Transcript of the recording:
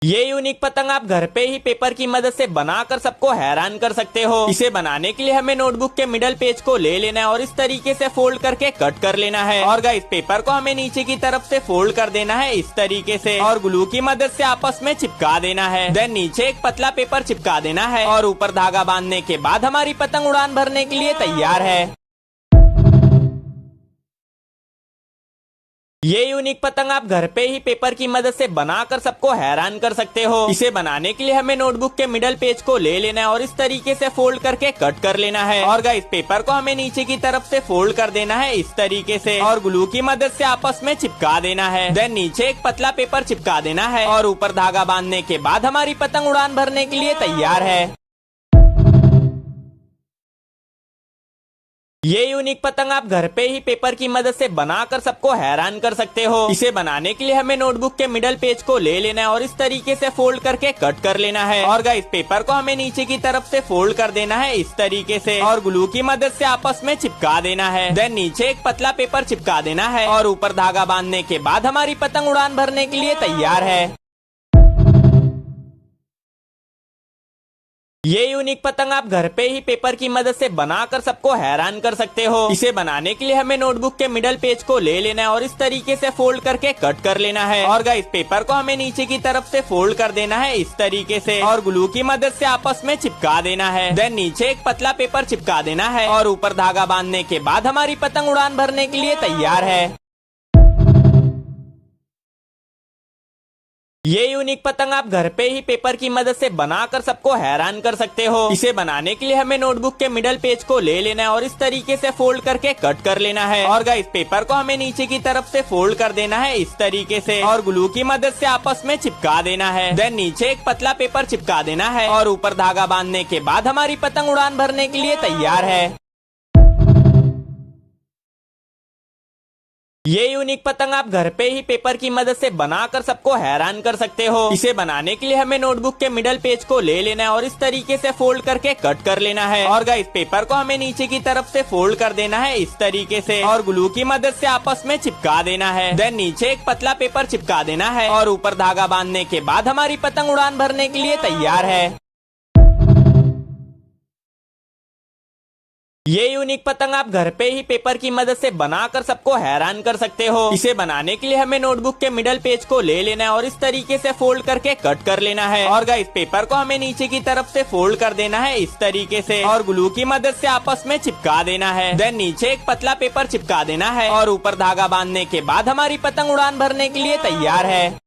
ये यूनिक पतंग आप घर पे ही पेपर की मदद से बनाकर सबको हैरान कर सकते हो। इसे बनाने के लिए हमें नोटबुक के मिडल पेज को ले लेना है और इस तरीके से फोल्ड करके कट कर लेना है। और गाइस पेपर को हमें नीचे की तरफ से फोल्ड कर देना है इस तरीके से और ग्लू की मदद से आपस में चिपका देना है। देन नीचे एक पतला पेपर चिपका देना है और ऊपर धागा बांधने के बाद हमारी पतंग उड़ान भरने के लिए तैयार है। ये यूनिक पतंग आप घर पे ही पेपर की मदद से बनाकर सबको हैरान कर सकते हो। इसे बनाने के लिए हमें नोटबुक के मिडल पेज को ले लेना है और इस तरीके से फोल्ड करके कट कर लेना है। और गाइस पेपर को हमें नीचे की तरफ से फोल्ड कर देना है इस तरीके से और ग्लू की मदद से आपस में चिपका देना है। देन नीचे एक पतला पेपर चिपका देना है और ऊपर धागा बांधने के बाद हमारी पतंग उड़ान भरने के लिए तैयार है। ये यूनिक पतंग आप घर पे ही पेपर की मदद से बनाकर सबको हैरान कर सकते हो। इसे बनाने के लिए हमें नोटबुक के मिडल पेज को ले लेना है और इस तरीके से फोल्ड करके कट कर लेना है। और गाइस पेपर को हमें नीचे की तरफ से फोल्ड कर देना है इस तरीके से और ग्लू की मदद से आपस में चिपका देना है। देन नीचे एक पतला पेपर चिपका देना है और ऊपर धागा बांधने के बाद हमारी पतंग उड़ान भरने के लिए तैयार है। ये यूनिक पतंग आप घर पे ही पेपर की मदद से बनाकर सबको हैरान कर सकते हो। इसे बनाने के लिए हमें नोटबुक के मिडल पेज को ले लेना है और इस तरीके से फोल्ड करके कट कर लेना है। और गाइस पेपर को हमें नीचे की तरफ से फोल्ड कर देना है इस तरीके से और ग्लू की मदद से आपस में चिपका देना है। देन नीचे एक पतला पेपर चिपका देना है और ऊपर धागा बांधने के बाद हमारी पतंग उड़ान भरने के लिए तैयार है। ये यूनिक पतंग आप घर पे ही पेपर की मदद से बनाकर सबको हैरान कर सकते हो। इसे बनाने के लिए हमें नोटबुक के मिडल पेज को ले लेना है और इस तरीके से फोल्ड करके कट कर लेना है। और गाइस पेपर को हमें नीचे की तरफ से फोल्ड कर देना है इस तरीके से और ग्लू की मदद से आपस में चिपका देना है। देन नीचे एक पतला पेपर चिपका देना है और ऊपर धागा बांधने के बाद हमारी पतंग उड़ान भरने के लिए तैयार है। ये यूनिक पतंग आप घर पे ही पेपर की मदद से बनाकर सबको हैरान कर सकते हो। इसे बनाने के लिए हमें नोटबुक के मिडल पेज को ले लेना है और इस तरीके से फोल्ड करके कट कर लेना है। और गाइस पेपर को हमें नीचे की तरफ से फोल्ड कर देना है इस तरीके से और ग्लू की मदद से आपस में चिपका देना है। देन नीचे एक पतला पेपर चिपका देना है और ऊपर धागा बांधने के बाद हमारी पतंग उड़ान भरने के लिए तैयार है। ये यूनिक पतंग आप घर पे ही पेपर की मदद से बनाकर सबको हैरान कर सकते हो। इसे बनाने के लिए हमें नोटबुक के मिडल पेज को ले लेना है और इस तरीके से फोल्ड करके कट कर लेना है। और गाइस पेपर को हमें नीचे की तरफ से फोल्ड कर देना है इस तरीके से और ग्लू की मदद से आपस में चिपका देना है। देन नीचे एक पतला पेपर चिपका देना है और ऊपर धागा बांधने के बाद हमारी पतंग उड़ान भरने के लिए तैयार है।